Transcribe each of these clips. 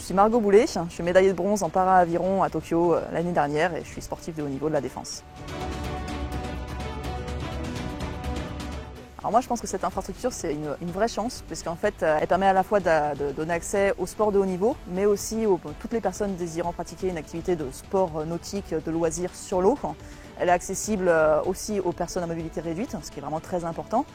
suis Margot Boulet, je suis médaillée de bronze en para-aviron à Tokyo l'année dernière et je suis sportive de haut niveau de la défense. Alors moi je pense que cette infrastructure c'est une vraie chance puisqu'en fait elle permet à la fois de donner accès au sport de haut niveau mais aussi à toutes les personnes désirant pratiquer une activité de sport nautique, de loisirs sur l'eau. Elle est accessible aussi aux personnes à mobilité réduite, ce qui est vraiment très important.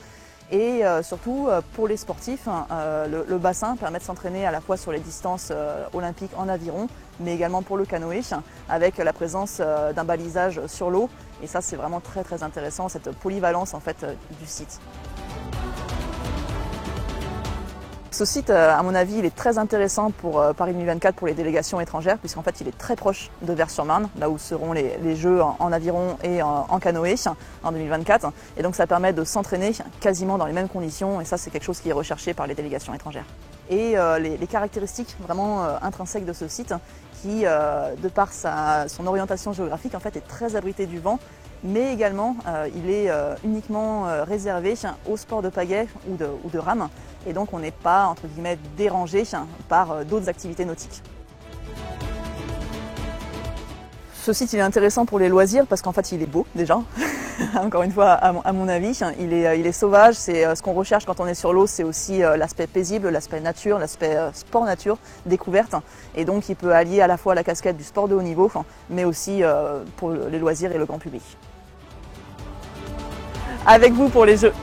Et surtout pour les sportifs, le bassin permet de s'entraîner à la fois sur les distances olympiques en aviron, mais également pour le canoë, avec la présence d'un balisage sur l'eau. Et ça c'est vraiment très intéressant, cette polyvalence en fait du site. Ce site, à mon avis, il est très intéressant pour Paris 2024 pour les délégations étrangères, puisqu'en fait il est très proche de Vers-sur-Marne, là où seront les Jeux en aviron et en canoë en 2024. Et donc ça permet de s'entraîner quasiment dans les mêmes conditions, et ça c'est quelque chose qui est recherché par les délégations étrangères. Et les caractéristiques vraiment intrinsèques de ce site, qui, de par son orientation géographique, en fait, est très abrité du vent, mais également il est uniquement réservé au sport de pagaie ou de rame, et donc on n'est pas entre guillemets dérangé par d'autres activités nautiques. Ce site il est intéressant pour les loisirs parce qu'en fait il est beau déjà, encore une fois à mon avis, il est sauvage, c'est ce qu'on recherche quand on est sur l'eau, c'est aussi l'aspect paisible, l'aspect nature, l'aspect sport nature, découverte, et donc il peut allier à la fois la casquette du sport de haut niveau mais aussi pour les loisirs et le grand public. Avec vous pour les Jeux.